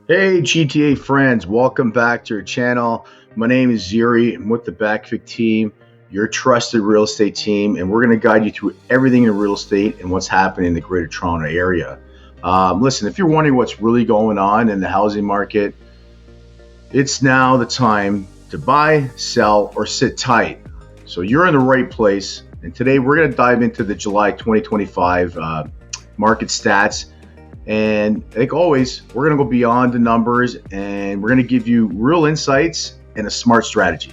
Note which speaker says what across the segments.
Speaker 1: Hey GTA friends, welcome back to your channel. My name is Ziri. I'm with the Bekavac team, your trusted real estate team, and we're going to guide you through everything in real estate and what's happening in the Greater Toronto area. Listen, if you're wondering what's really going on in the housing market, it's now the time to buy, sell, or sit tight. So you're in the right place, and today we're going to dive into the July 2025 market stats. And like always, we're going to go beyond the numbers and we're going to give you real insights and a smart strategy.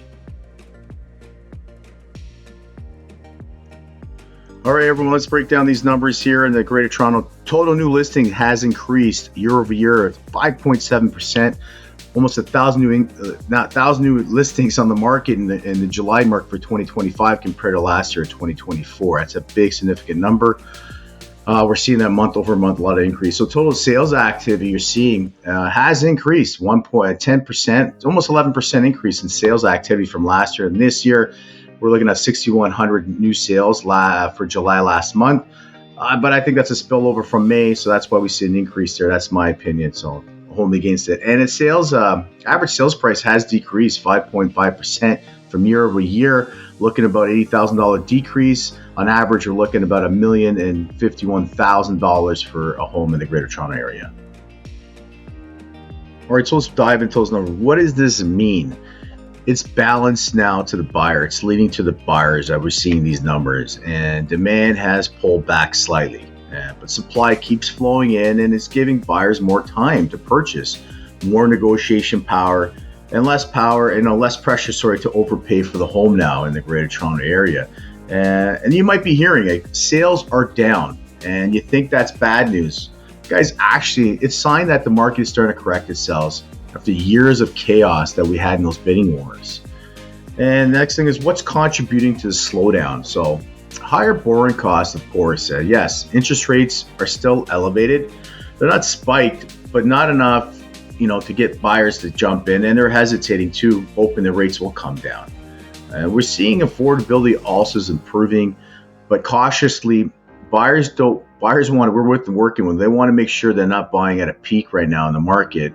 Speaker 1: All right, everyone, let's break down these numbers here in the Greater Toronto. Total new listing has increased year over year, 5.7%, almost 1,000 new listings on the market in the July mark for 2025 compared to last year, 2024. That's a big, significant number. We're seeing that month over month, a lot of increase. So total sales activity you're seeing has increased 1.10%, almost 11% increase in sales activity from last year. And this year, we're looking at 6,100 new sales for July last month. But I think that's a spillover from May, so that's why we see an increase there. That's my opinion, so hold me against it. And its sales, average sales price has decreased 5.5% from year over year, looking about $80,000 decrease. On average, we're looking about $1,051,000 for a home in the Greater Toronto area. All right, so let's dive into those numbers. What does this mean? It's balanced now to the buyer. It's leading to the buyers that we're seeing these numbers, and demand has pulled back slightly. But supply keeps flowing in, and it's giving buyers more time to purchase, more negotiation power, and less pressure, to overpay for the home now in the Greater Toronto area. And you might be hearing sales are down, and you think that's bad news. Guys, actually, it's a sign that the market is starting to correct itself after years of chaos that we had in those bidding wars. And the next thing is what's contributing to the slowdown. So higher borrowing costs, of course. Yes, interest rates are still elevated. They're not spiked, but not enough, to get buyers to jump in, and they're hesitating to, hoping the rates will come down. We're seeing affordability also is improving, but cautiously, we're working with, they want to make sure they're not buying at a peak right now in the market.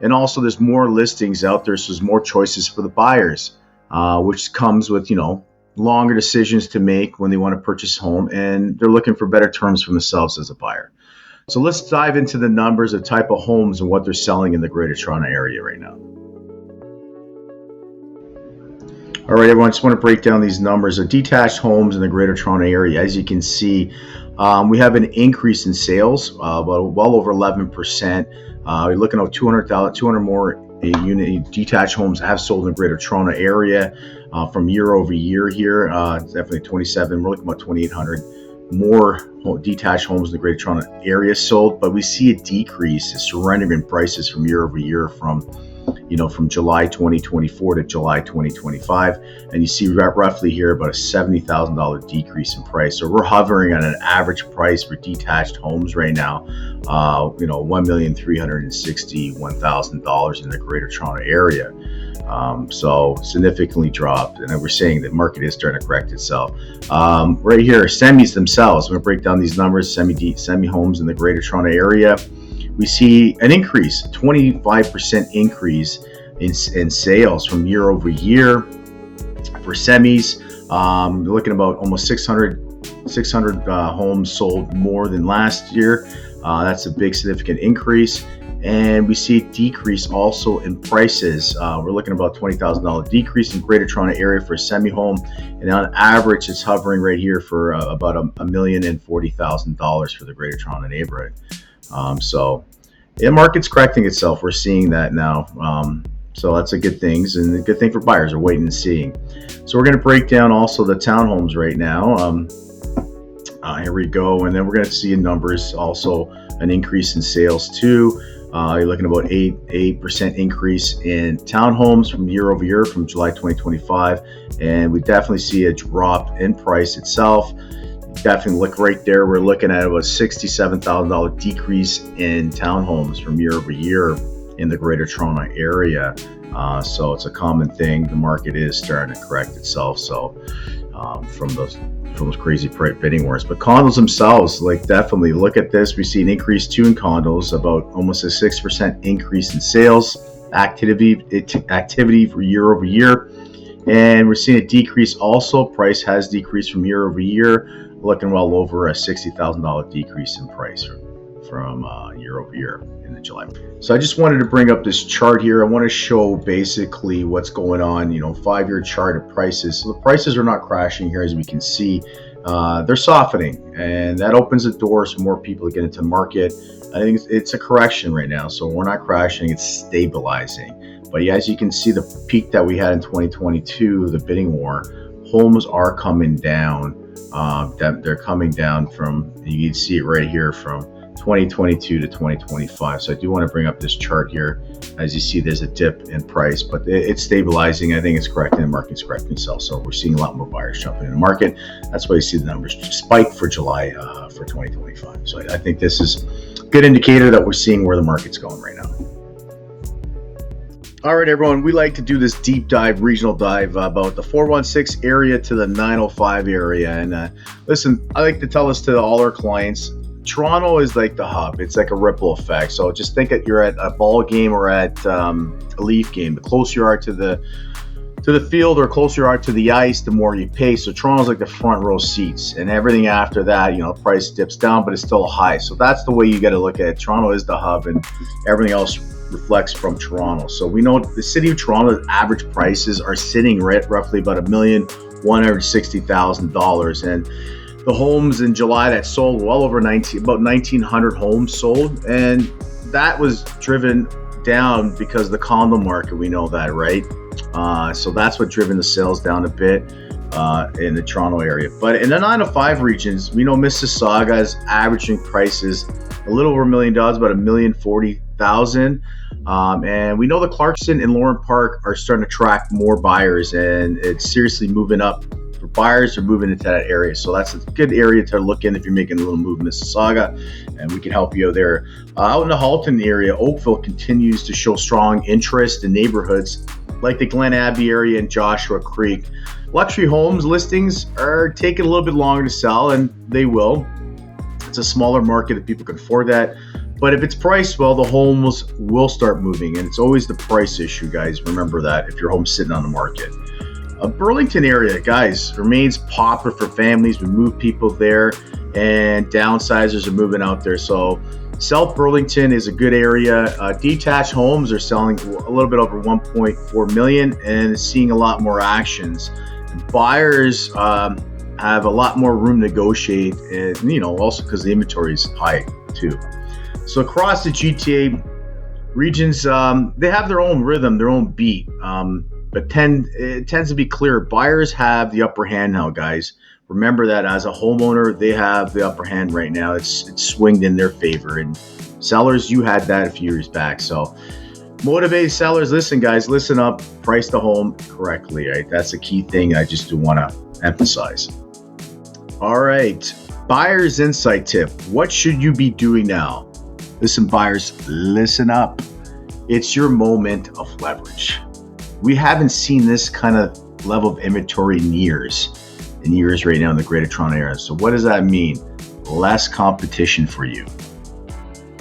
Speaker 1: And also there's more listings out there, so there's more choices for the buyers, which comes with, longer decisions to make when they want to purchase a home, and they're looking for better terms for themselves as a buyer. So let's dive into the numbers of type of homes and what they're selling in the Greater Toronto area right now. All right, everyone, I just want to break down these numbers of detached homes in the Greater Toronto area. As you can see, we have an increase in sales, well over 11%. We're looking at 200 more detached homes have sold in the Greater Toronto area from year over year here. Definitely 27. We're looking at about 2,800 more detached homes in the Greater Toronto area sold, but we see a decrease in surrendering prices from year over year from July 2024 to July 2025, and you see roughly here about a $70,000 decrease in price. So we're hovering on an average price for detached homes right now, $1,361,000 in the Greater Toronto area. So significantly dropped, and we're saying the market is starting to correct itself. Right here, semis themselves. I'm going to break down these numbers. Semi homes in the Greater Toronto area. We see an increase, 25% increase in sales from year over year for semis. We're looking about almost 600 homes sold more than last year. That's a big, significant increase. And we see a decrease also in prices. We're looking at about $20,000 decrease in Greater Toronto area for a semi home, and on average, it's hovering right here for about $1,040,000 for the Greater Toronto neighborhood. So the market's correcting itself. We're seeing that now. So that's a good thing, and a good thing for buyers are waiting and seeing. So we're going to break down also the townhomes right now. Here we go, and then we're going to see in numbers also an increase in sales too. You're looking at about 8% increase in townhomes from year over year from July 2025, and we definitely see a drop in price itself. Definitely look right there. We're looking at a $67,000 decrease in townhomes from year over year in the Greater Toronto area. So it's a common thing. The market is starting to correct itself. So from those crazy bidding wars. But condos themselves, like, definitely look at this. We see an increase too in condos, about almost a 6% increase in sales activity for year over year. And we're seeing a decrease also. Price has decreased from year over year, looking well over a $60,000 decrease in price from year over year in the July. So I just wanted to bring up this chart here. I want to show basically what's going on, 5-year chart of prices. So the prices are not crashing here, as we can see. They're softening, and that opens the doors for more people to get into the market. I think it's a correction right now, so we're not crashing, it's stabilizing. But as you can see, the peak that we had in 2022, the bidding war, homes are coming down. They're coming down from, you can see it right here, from 2022 to 2025. So I do want to bring up this chart here. As you see, there's a dip in price, but it's stabilizing. I think it's correcting. The market's correcting itself. So we're seeing a lot more buyers jumping in the market. That's why you see the numbers spike for July for 2025. So I think this is a good indicator that we're seeing where the market's going right now. All right, everyone, we like to do this deep dive, regional dive about the 416 area to the 905 area. And listen, I like to tell this to all our clients. Toronto is like the hub. It's like a ripple effect. So just think that you're at a ball game or at a Leaf game. The closer you are to the field or closer you are to the ice, the more you pay. So Toronto's like the front row seats, and everything after that, price dips down, but it's still high. So that's the way you got to look at it. Toronto is the hub, and everything else reflects from Toronto. So we know the city of Toronto's average prices are sitting roughly about $1,160,000, and the homes in July that sold well over about 1,900 homes sold, and that was driven down because of the condo market. We know that, right? So that's what driven the sales down a bit in the Toronto area. But in the 905 regions, we know Mississauga is averaging prices a little over $1 million, about $1,040,000. And we know the Clarkson and Lauren Park are starting to attract more buyers, and it's seriously moving up. For buyers are moving into that area. So that's a good area to look in if you're making a little move in Mississauga, and we can help you there. Out in the Halton area, Oakville continues to show strong interest in neighborhoods like the Glen Abbey area and Joshua Creek. Luxury homes listings are taking a little bit longer to sell, and they will. It's a smaller market if people can afford that. But if it's priced well, the homes will start moving, and it's always the price issue, guys. Remember that if your home's sitting on the market. Burlington area, guys, remains popular for families. We move people there, and downsizers are moving out there. So South Burlington is a good area. Detached homes are selling a little bit over 1.4 million, and seeing a lot more actions. Buyers have a lot more room to negotiate, and also because the inventory is high too. So across the GTA regions, they have their own rhythm, their own beat. But it tends to be clear. Buyers have the upper hand now, guys. Remember that as a homeowner, they have the upper hand right now. It's swinged in their favor. And sellers, you had that a few years back. So motivated sellers, listen, guys, listen up. Price the home correctly, right? That's a key thing I just do want to emphasize. All right, buyer's insight tip. What should you be doing now? Listen, buyers, listen up. It's your moment of leverage. We haven't seen this kind of level of inventory in years right now in the Greater Toronto area. So what does that mean? Less competition for you.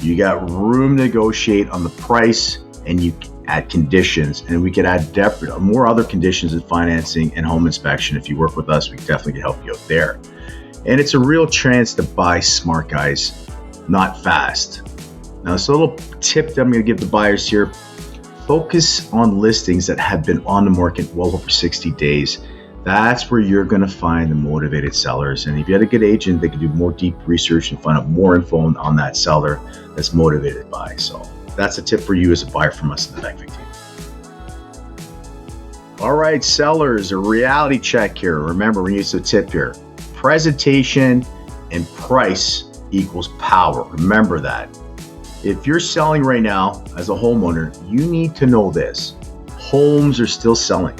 Speaker 1: You got room to negotiate on the price, and you add conditions, and we could add more other conditions in financing and home inspection. If you work with us, we definitely can help you out there. And it's a real chance to buy smart, guys, not fast. Now, it's a little tip that I'm going to give the buyers here. Focus on listings that have been on the market well over 60 days. That's where you're going to find the motivated sellers. And if you had a good agent, they can do more deep research and find out more info on that seller that's motivated to buy. So that's a tip for you as a buyer from us in the Bekavac team. All right, sellers, a reality check here. Remember, we use a tip here. Presentation and price equals power. Remember that. If you're selling right now as a homeowner, you need to know this. Homes are still selling,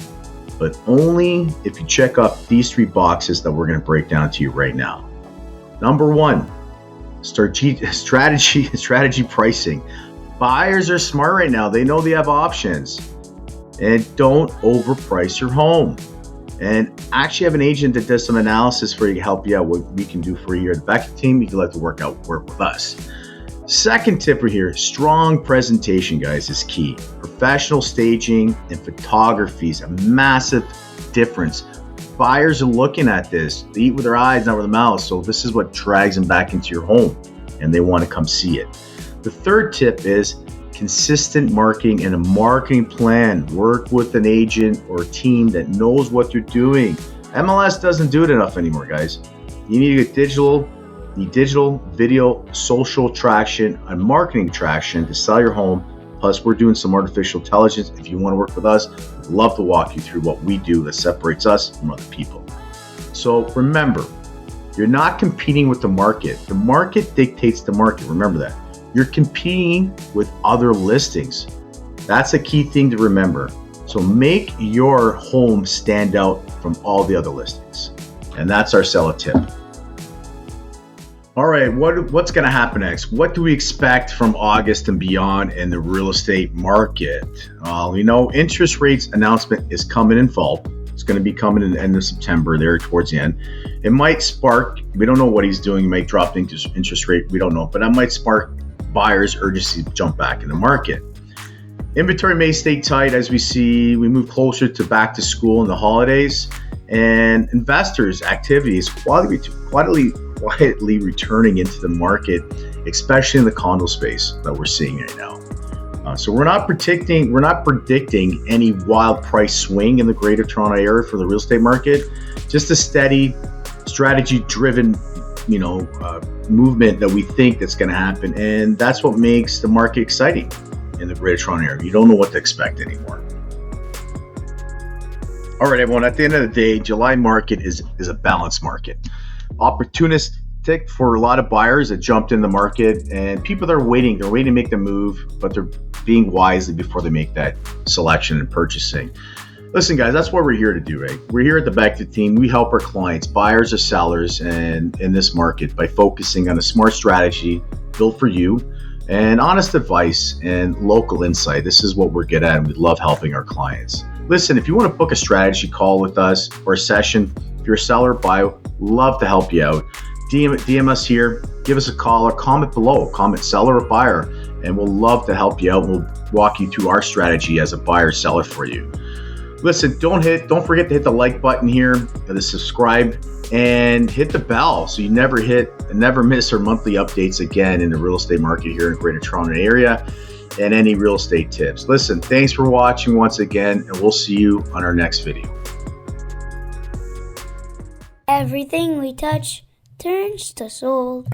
Speaker 1: but only if you check off these 3 boxes that we're going to break down to you right now. Number 1, strategy pricing. Buyers are smart right now. They know they have options. And don't overprice your home. and actually have an agent that does some analysis for you to help you out what we can do for you here at the Bekavac team. If you'd like to work with us. Second tip right here, strong presentation, guys, is key. Professional staging and photography is a massive difference. Buyers are looking at this. They eat with their eyes, not with their mouths. So this is what drags them back into your home, and they want to come see it. The third tip is consistent marketing and a marketing plan. Work with an agent or a team that knows what they're doing. MLS doesn't do it enough anymore, guys. You need to get digital, video, social traction, and marketing traction to sell your home. Plus, we're doing some artificial intelligence. If you want to work with us, we'd love to walk you through what we do that separates us from other people. So remember, you're not competing with the market. The market dictates the market. Remember that. You're competing with other listings. That's a key thing to remember. So make your home stand out from all the other listings. And that's our seller tip. All right, what's going to happen next? What do we expect from August and beyond in the real estate market? Interest rates announcement is coming in fall. It's going to be coming in the end of September there towards the end. It might spark, we don't know what he's doing. He might drop the interest rate, we don't know, but that might spark buyers' urgency to jump back in the market. Inventory may stay tight as we move closer to back to school and the holidays, and investors' activity is quietly returning into the market, especially in the condo space that we're seeing right now. So we're not predicting any wild price swing in the Greater Toronto area for the real estate market. Just a steady, strategy-driven, movement that we think that's going to happen, and that's what makes the market exciting in the Greater Toronto area. You don't know what to expect anymore. All right, everyone. At the end of the day, July market is a balanced market. Opportunistic for a lot of buyers that jumped in the market, and people that are waiting. They're waiting to make the move, but they're being wisely before they make that selection and purchasing. Listen, guys, that's what we're here to do, right? We're here at the Bekavac team. We help our clients, buyers or sellers, and in this market by focusing on a smart strategy built for you and honest advice and local insight. This is what we're good at, and we love helping our clients. Listen, if you want to book a strategy call with us or a session, if you're a seller or buyer, love to help you out. DM us here, give us a call or comment below, comment seller or buyer, and we'll love to help you out. We'll walk you through our strategy as a buyer seller for you. Listen, don't forget to hit the like button here, the subscribe, and hit the bell so you never miss our monthly updates again in the real estate market here in the Greater Toronto area and any real estate tips. Listen, thanks for watching once again, and we'll see you on our next video.
Speaker 2: Everything we touch turns to soul.